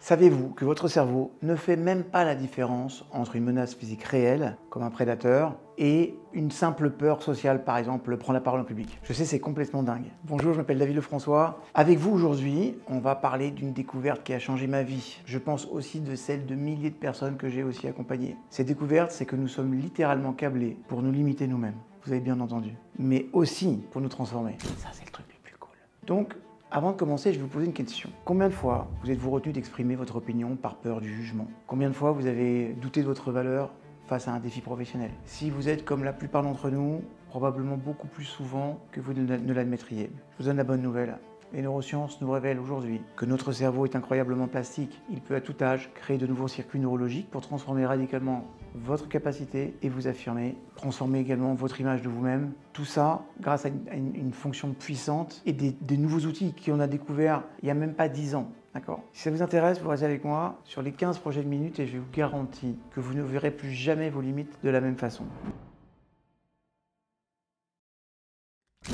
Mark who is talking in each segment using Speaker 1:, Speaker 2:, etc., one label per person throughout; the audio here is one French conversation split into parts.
Speaker 1: Savez-vous que votre cerveau ne fait même pas la différence entre une menace physique réelle, comme un prédateur, et une simple peur sociale, par exemple, prendre la parole en public? Je sais, c'est complètement dingue. Bonjour, je m'appelle David Lefrançois. Avec vous aujourd'hui, on va parler d'une découverte qui a changé ma vie. Je pense aussi de celle de milliers de personnes que j'ai aussi accompagnées. Cette découverte, c'est que nous sommes littéralement câblés pour nous limiter nous-mêmes. Vous avez bien entendu. Mais aussi pour nous transformer. Ça, c'est le truc le plus cool. Donc, avant de commencer, je vais vous poser une question. Combien de fois vous êtes-vous retenu d'exprimer votre opinion par peur du jugement? Combien de fois vous avez douté de votre valeur face à un défi professionnel? Si vous êtes comme la plupart d'entre nous, probablement beaucoup plus souvent que vous ne l'admettriez. Je vous donne la bonne nouvelle. Les neurosciences nous révèlent aujourd'hui que notre cerveau est incroyablement plastique. Il peut à tout âge créer de nouveaux circuits neurologiques pour transformer radicalement votre capacité et vous affirmer, transformer également votre image de vous-même. Tout ça grâce à une fonction puissante et des nouveaux outils qu'on a découverts il n'y a même pas 10 ans. D'accord. Si ça vous intéresse, vous restez avec moi sur les 15 prochaines minutes et je vous garantis que vous ne verrez plus jamais vos limites de la même façon.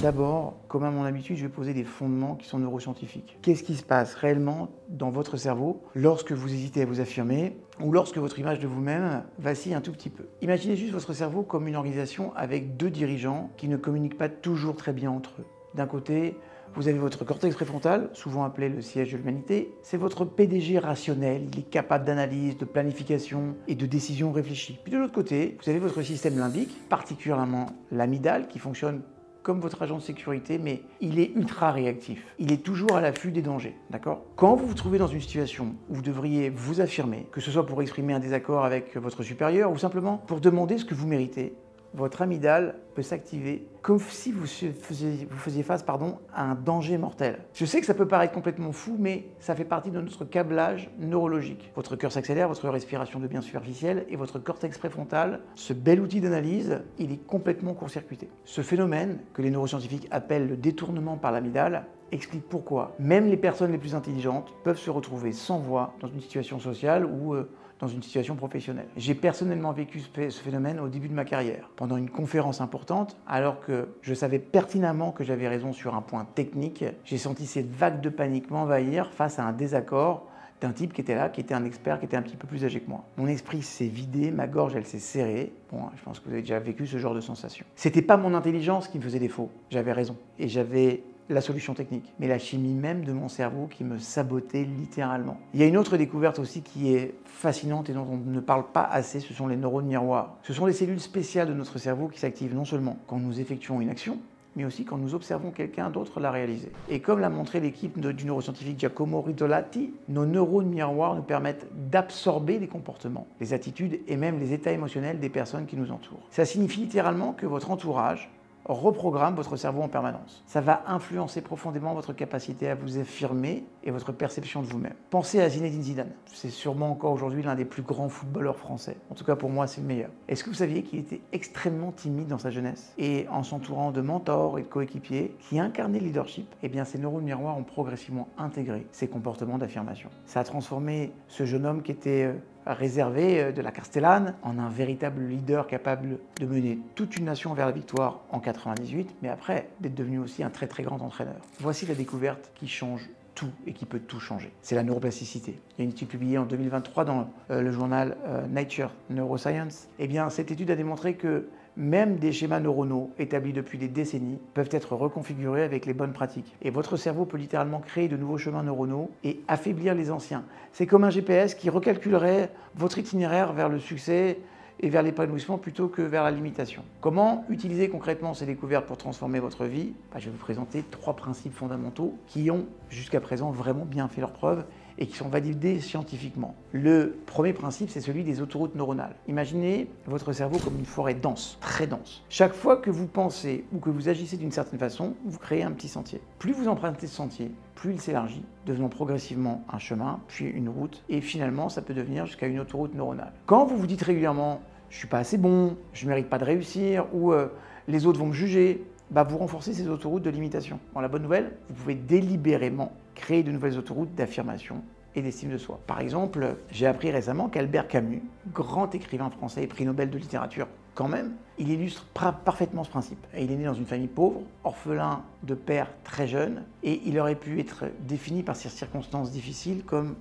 Speaker 1: D'abord, comme à mon habitude, je vais poser des fondements qui sont neuroscientifiques. Qu'est-ce qui se passe réellement dans votre cerveau lorsque vous hésitez à vous affirmer ou lorsque votre image de vous-même vacille un tout petit peu? Imaginez juste votre cerveau comme une organisation avec deux dirigeants qui ne communiquent pas toujours très bien entre eux. D'un côté, vous avez votre cortex préfrontal, souvent appelé le siège de l'humanité. C'est votre PDG rationnel, il est capable d'analyse, de planification et de décision réfléchie. Puis de l'autre côté, vous avez votre système limbique, particulièrement l'amygdale, qui fonctionne comme votre agent de sécurité, mais il est ultra réactif. Il est toujours à l'affût des dangers, d'accord? Quand vous vous trouvez dans une situation où vous devriez vous affirmer, que ce soit pour exprimer un désaccord avec votre supérieur ou simplement pour demander ce que vous méritez, votre amygdale peut s'activer comme si vous faisiez face à un danger mortel. Je sais que ça peut paraître complètement fou, mais ça fait partie de notre câblage neurologique. Votre cœur s'accélère, votre respiration devient superficielle et votre cortex préfrontal, ce bel outil d'analyse, il est complètement court-circuité. Ce phénomène, que les neuroscientifiques appellent le détournement par l'amygdale, explique pourquoi même les personnes les plus intelligentes peuvent se retrouver sans voix dans une situation sociale ou dans une situation professionnelle. J'ai personnellement vécu ce phénomène au début de ma carrière. Pendant une conférence importante, alors que je savais pertinemment que j'avais raison sur un point technique, j'ai senti cette vague de panique m'envahir face à un désaccord d'un type qui était là, qui était un expert, qui était un petit peu plus âgé que moi. Mon esprit s'est vidé, ma gorge elle s'est serrée. Bon, je pense que vous avez déjà vécu ce genre de sensation. C'était pas mon intelligence qui me faisait défaut, j'avais raison. Et j'avais la solution technique, mais la chimie même de mon cerveau qui me sabotait littéralement. Il y a une autre découverte aussi qui est fascinante et dont on ne parle pas assez, ce sont les neurones miroirs. Ce sont des cellules spéciales de notre cerveau qui s'activent non seulement quand nous effectuons une action, mais aussi quand nous observons quelqu'un d'autre la réaliser. Et comme l'a montré l'équipe du neuroscientifique Giacomo Rizzolatti, nos neurones miroirs nous permettent d'absorber les comportements, les attitudes et même les états émotionnels des personnes qui nous entourent. Ça signifie littéralement que votre entourage reprogramme votre cerveau en permanence. Ça va influencer profondément votre capacité à vous affirmer et votre perception de vous-même. Pensez à Zinedine Zidane. C'est sûrement encore aujourd'hui l'un des plus grands footballeurs français. En tout cas pour moi, c'est le meilleur. Est-ce que vous saviez qu'il était extrêmement timide dans sa jeunesse? Et en s'entourant de mentors et de coéquipiers qui incarnaient le leadership, eh bien ces neurones miroirs ont progressivement intégré ces comportements d'affirmation. Ça a transformé ce jeune homme qui était réservé de la Castellane en un véritable leader capable de mener toute une nation vers la victoire en 98, mais après d'être devenu aussi un très très grand entraîneur. Voici la découverte qui change tout et qui peut tout changer. C'est la neuroplasticité. Il y a une étude publiée en 2023 dans le journal Nature Neuroscience. Eh bien, cette étude a démontré que même des schémas neuronaux établis depuis des décennies peuvent être reconfigurés avec les bonnes pratiques. Et votre cerveau peut littéralement créer de nouveaux chemins neuronaux et affaiblir les anciens. C'est comme un GPS qui recalculerait votre itinéraire vers le succès et vers l'épanouissement plutôt que vers la limitation. Comment utiliser concrètement ces découvertes pour transformer votre vie? Je vais vous présenter 3 principes fondamentaux qui ont jusqu'à présent vraiment bien fait leurs preuves et qui sont validés scientifiquement. Le premier principe, c'est celui des autoroutes neuronales. Imaginez votre cerveau comme une forêt dense, très dense. Chaque fois que vous pensez ou que vous agissez d'une certaine façon, vous créez un petit sentier. Plus vous empruntez ce sentier, plus il s'élargit, devenant progressivement un chemin, puis une route, et finalement, ça peut devenir jusqu'à une autoroute neuronale. Quand vous vous dites régulièrement « je suis pas assez bon, je mérite pas de réussir » ou « les autres vont me juger », vous renforcez ces autoroutes de limitation. Bon, la bonne nouvelle, vous pouvez délibérément créer de nouvelles autoroutes d'affirmation et d'estime de soi. Par exemple, j'ai appris récemment qu'Albert Camus, grand écrivain français et prix Nobel de littérature quand même, il illustre parfaitement ce principe. Il est né dans une famille pauvre, orphelin de père très jeune, et il aurait pu être défini par ces circonstances difficiles comme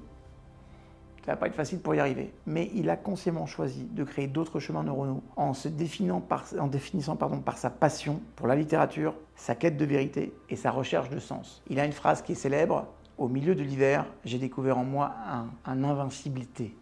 Speaker 1: Ça va pas être facile pour y arriver. Mais il a consciemment choisi de créer d'autres chemins neuronaux en se définissant par sa passion pour la littérature, sa quête de vérité et sa recherche de sens. Il a une phrase qui est célèbre: au milieu de l'hiver, j'ai découvert en moi un invincibilité.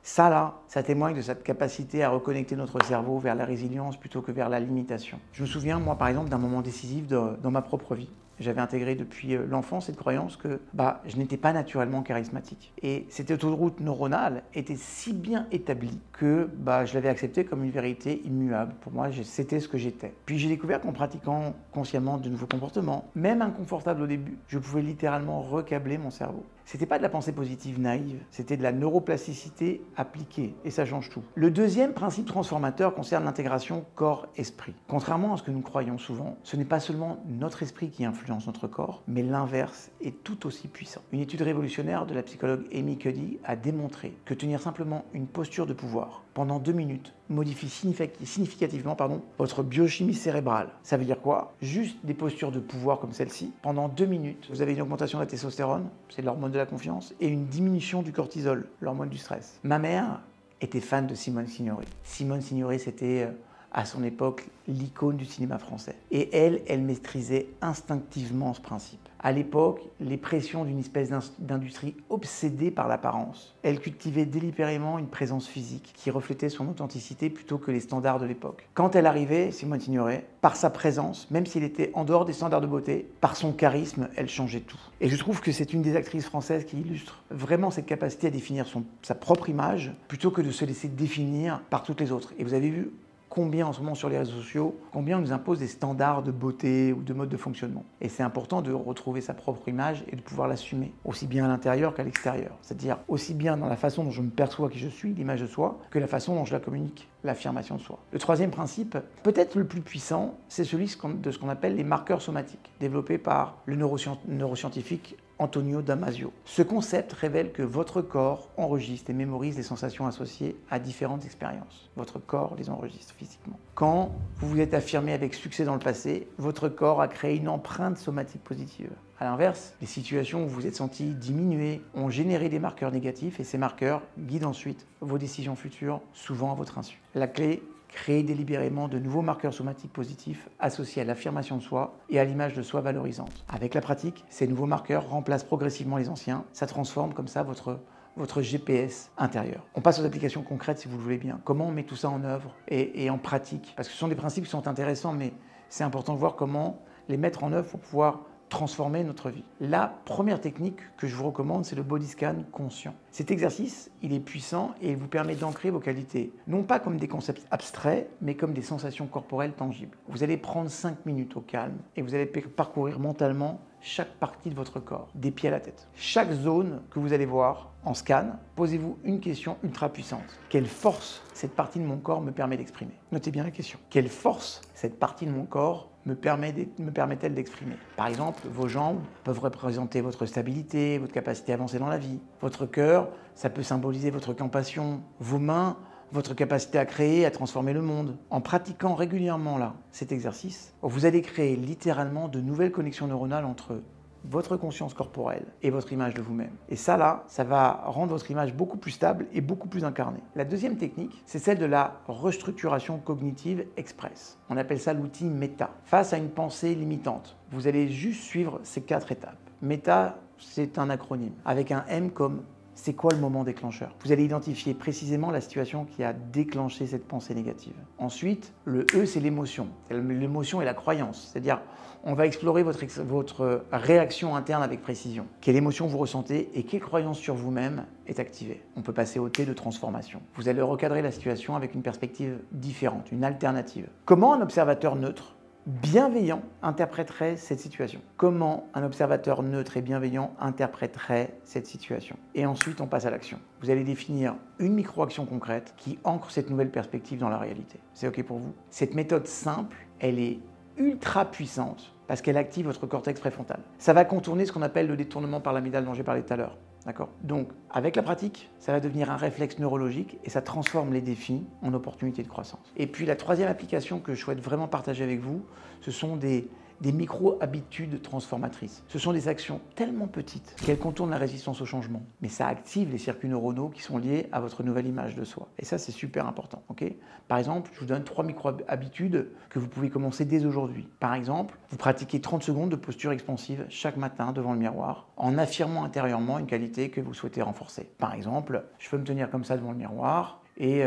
Speaker 1: Ça là, ça témoigne de cette capacité à reconnecter notre cerveau vers la résilience plutôt que vers la limitation. Je me souviens, moi par exemple, d'un moment décisif dans ma propre vie. J'avais intégré depuis l'enfance cette croyance que je n'étais pas naturellement charismatique. Et cette autoroute neuronale était si bien établie que je l'avais acceptée comme une vérité immuable. Pour moi, c'était ce que j'étais. Puis j'ai découvert qu'en pratiquant consciemment de nouveaux comportements, même inconfortables au début, je pouvais littéralement recabler mon cerveau. C'était pas de la pensée positive naïve, c'était de la neuroplasticité appliquée, et ça change tout. Le deuxième principe transformateur concerne l'intégration corps-esprit. Contrairement à ce que nous croyons souvent, ce n'est pas seulement notre esprit qui influence notre corps, mais l'inverse est tout aussi puissant. Une étude révolutionnaire de la psychologue Amy Cuddy a démontré que tenir simplement une posture de pouvoir pendant 2 minutes modifie significativement votre biochimie cérébrale. Ça veut dire quoi? Juste des postures de pouvoir comme celle-ci, pendant 2 minutes, vous avez une augmentation de la testostérone, c'est l'hormone de la confiance, et une diminution du cortisol, l'hormone du stress. Ma mère était fan de Simone Signoret. Simone Signoret, c'était à son époque l'icône du cinéma français. Et elle maîtrisait instinctivement ce principe. À l'époque, les pressions d'une espèce d'industrie obsédée par l'apparence. Elle cultivait délibérément une présence physique qui reflétait son authenticité plutôt que les standards de l'époque. Quand elle arrivait, Simone Signoret, par sa présence, même s'il était en dehors des standards de beauté, par son charisme, elle changeait tout. Et je trouve que c'est une des actrices françaises qui illustre vraiment cette capacité à définir sa propre image plutôt que de se laisser définir par toutes les autres. Et vous avez vu combien en ce moment sur les réseaux sociaux, combien on nous impose des standards de beauté ou de mode de fonctionnement. Et c'est important de retrouver sa propre image et de pouvoir l'assumer, aussi bien à l'intérieur qu'à l'extérieur. C'est-à-dire aussi bien dans la façon dont je me perçois qui je suis, l'image de soi, que la façon dont je la communique, l'affirmation de soi. Le troisième principe, peut-être le plus puissant, c'est celui de ce qu'on appelle les marqueurs somatiques, développés par le neuroscientifique Antonio Damasio. Ce concept révèle que votre corps enregistre et mémorise les sensations associées à différentes expériences. Votre corps les enregistre physiquement. Quand vous vous êtes affirmé avec succès dans le passé, votre corps a créé une empreinte somatique positive. A l'inverse, les situations où vous vous êtes senti diminuer ont généré des marqueurs négatifs et ces marqueurs guident ensuite vos décisions futures, souvent à votre insu. La clé: créer délibérément de nouveaux marqueurs somatiques positifs associés à l'affirmation de soi et à l'image de soi valorisante. Avec la pratique, ces nouveaux marqueurs remplacent progressivement les anciens. Ça transforme comme ça votre GPS intérieur. On passe aux applications concrètes si vous le voulez bien. Comment on met tout ça en œuvre et en pratique? Parce que ce sont des principes qui sont intéressants, mais c'est important de voir comment les mettre en œuvre pour pouvoir transformer notre vie. La première technique que je vous recommande, c'est le body scan conscient. Cet exercice, il est puissant et il vous permet d'ancrer vos qualités, non pas comme des concepts abstraits, mais comme des sensations corporelles tangibles. Vous allez prendre 5 minutes au calme et vous allez parcourir mentalement chaque partie de votre corps, des pieds à la tête. Chaque zone que vous allez voir en scan, posez-vous une question ultra puissante. Quelle force cette partie de mon corps me permet d'exprimer? Notez bien la question. Quelle force cette partie de mon corps me permet-elle d'exprimer? Par exemple, vos jambes peuvent représenter votre stabilité, votre capacité à avancer dans la vie. Votre cœur, ça peut symboliser votre compassion. Vos mains, votre capacité à créer, à transformer le monde. En pratiquant régulièrement cet exercice, vous allez créer littéralement de nouvelles connexions neuronales entre votre conscience corporelle et votre image de vous-même. Et ça va rendre votre image beaucoup plus stable et beaucoup plus incarnée. La deuxième technique, c'est celle de la restructuration cognitive express. On appelle ça l'outil META. Face à une pensée limitante, vous allez juste suivre ces 4 étapes. META, c'est un acronyme avec un M comme c'est quoi le moment déclencheur? Vous allez identifier précisément la situation qui a déclenché cette pensée négative. Ensuite, le E, c'est l'émotion. L'émotion et la croyance, c'est-à-dire on va explorer votre réaction interne avec précision. Quelle émotion vous ressentez et quelle croyance sur vous-même est activée? On peut passer au T de transformation. Vous allez recadrer la situation avec une perspective différente, une alternative. Comment un observateur neutre, bienveillant, interpréterait cette situation? Comment un observateur neutre et bienveillant interpréterait cette situation? Et ensuite, on passe à l'action. Vous allez définir une micro-action concrète qui ancre cette nouvelle perspective dans la réalité. C'est OK pour vous? Cette méthode simple, elle est ultra puissante parce qu'elle active votre cortex préfrontal. Ça va contourner ce qu'on appelle le détournement par l'amygdale dont j'ai parlé tout à l'heure. D'accord? Donc, avec la pratique, ça va devenir un réflexe neurologique et ça transforme les défis en opportunités de croissance. Et puis, la troisième application que je souhaite vraiment partager avec vous, ce sont des des micro-habitudes transformatrices. Ce sont des actions tellement petites qu'elles contournent la résistance au changement, mais ça active les circuits neuronaux qui sont liés à votre nouvelle image de soi. Et ça, c'est super important. Okay, par exemple, je vous donne 3 micro-habitudes que vous pouvez commencer dès aujourd'hui. Par exemple, vous pratiquez 30 secondes de posture expansive chaque matin devant le miroir en affirmant intérieurement une qualité que vous souhaitez renforcer. Par exemple, je peux me tenir comme ça devant le miroir et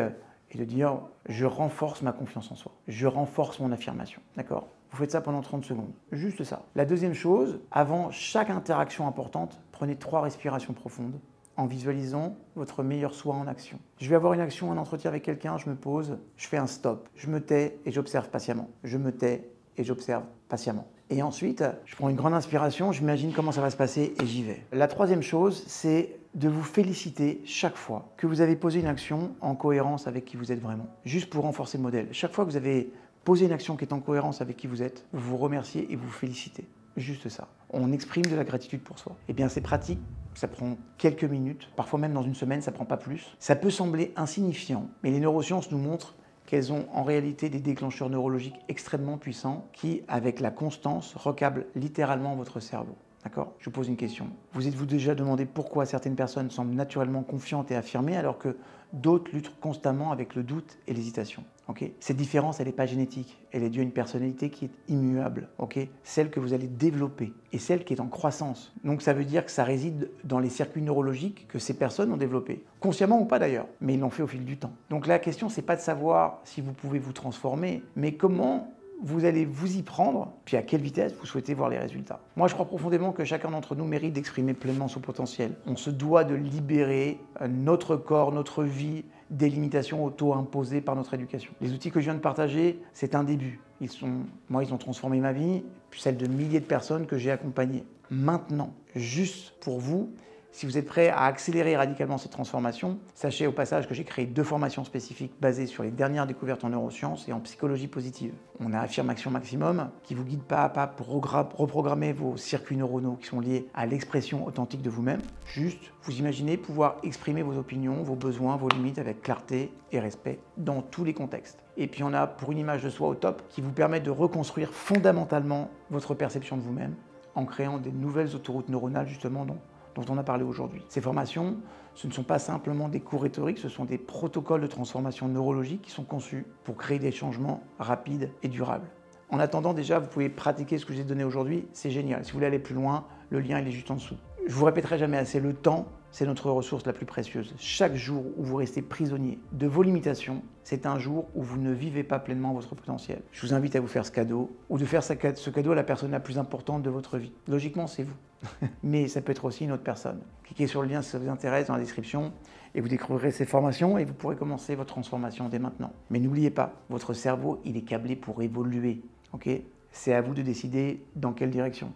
Speaker 1: de dire « je renforce ma confiance en soi, je renforce mon affirmation ». D'accord ? Vous faites ça pendant 30 secondes, juste ça. La deuxième chose, avant chaque interaction importante, prenez 3 respirations profondes en visualisant votre meilleur soi en action. Je vais avoir une action, un entretien avec quelqu'un, je me pose, je fais un stop, je me tais et j'observe patiemment. Je me tais et j'observe patiemment. Et ensuite, je prends une grande inspiration, j'imagine comment ça va se passer et j'y vais. La troisième chose, c'est de vous féliciter chaque fois que vous avez posé une action en cohérence avec qui vous êtes vraiment. Juste pour renforcer le modèle. Chaque fois que vous avez posé une action qui est en cohérence avec qui vous êtes, vous vous remerciez et vous félicitez. Juste ça. On exprime de la gratitude pour soi. Eh bien, c'est pratique, ça prend quelques minutes, parfois même dans une semaine, ça ne prend pas plus. Ça peut sembler insignifiant, mais les neurosciences nous montrent qu'elles ont en réalité des déclencheurs neurologiques extrêmement puissants qui, avec la constance, recablent littéralement votre cerveau. D'accord ? Je vous pose une question. Vous êtes-vous déjà demandé pourquoi certaines personnes semblent naturellement confiantes et affirmées alors que d'autres luttent constamment avec le doute et l'hésitation ? Okay ? Cette différence, elle n'est pas génétique. Elle est due à une personnalité qui est immuable. Okay ? Celle que vous allez développer et celle qui est en croissance. Donc ça veut dire que ça réside dans les circuits neurologiques que ces personnes ont développés. Consciemment ou pas d'ailleurs, mais ils l'ont fait au fil du temps. Donc la question, c'est pas de savoir si vous pouvez vous transformer, mais comment vous allez vous y prendre, puis à quelle vitesse vous souhaitez voir les résultats. Moi, je crois profondément que chacun d'entre nous mérite d'exprimer pleinement son potentiel. On se doit de libérer notre corps, notre vie, des limitations auto-imposées par notre éducation. Les outils que je viens de partager, c'est un début. Ils ont transformé ma vie, puis celle de milliers de personnes que j'ai accompagnées. Maintenant, juste pour vous, si vous êtes prêt à accélérer radicalement cette transformation, sachez au passage que j'ai créé 2 formations spécifiques basées sur les dernières découvertes en neurosciences et en psychologie positive. On a Affirme Action Maximum qui vous guide pas à pas pour reprogrammer vos circuits neuronaux qui sont liés à l'expression authentique de vous-même. Juste, vous imaginez pouvoir exprimer vos opinions, vos besoins, vos limites avec clarté et respect dans tous les contextes. Et puis on a Pour une image de soi au top qui vous permet de reconstruire fondamentalement votre perception de vous-même en créant des nouvelles autoroutes neuronales justement dont on a parlé aujourd'hui. Ces formations, ce ne sont pas simplement des cours rhétoriques, ce sont des protocoles de transformation neurologique qui sont conçus pour créer des changements rapides et durables. En attendant, déjà, vous pouvez pratiquer ce que je vous ai donné aujourd'hui, c'est génial. Si vous voulez aller plus loin, le lien il est juste en dessous. Je vous répéterai jamais assez, le temps, c'est notre ressource la plus précieuse. Chaque jour où vous restez prisonnier de vos limitations, c'est un jour où vous ne vivez pas pleinement votre potentiel. Je vous invite à vous faire ce cadeau ou de faire ce cadeau à la personne la plus importante de votre vie. Logiquement, c'est vous. Mais ça peut être aussi une autre personne. Cliquez sur le lien si ça vous intéresse dans la description et vous découvrirez ces formations et vous pourrez commencer votre transformation dès maintenant. Mais n'oubliez pas, votre cerveau, il est câblé pour évoluer. Okay ? C'est à vous de décider dans quelle direction.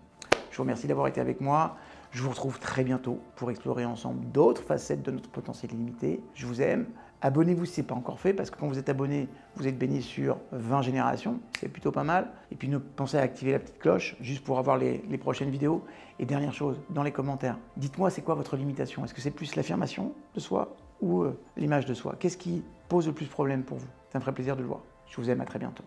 Speaker 1: Je vous remercie d'avoir été avec moi. Je vous retrouve très bientôt pour explorer ensemble d'autres facettes de notre potentiel illimité. Je vous aime. Abonnez-vous si ce n'est pas encore fait, parce que quand vous êtes abonné, vous êtes béni sur 20 générations. C'est plutôt pas mal. Et puis, ne pensez à activer la petite cloche, juste pour avoir les prochaines vidéos. Et dernière chose, dans les commentaires, dites-moi c'est quoi votre limitation. Est-ce que c'est plus l'affirmation de soi ou l'image de soi? Qu'est-ce qui pose le plus problème pour vous? Ça me ferait plaisir de le voir. Je vous aime, à très bientôt.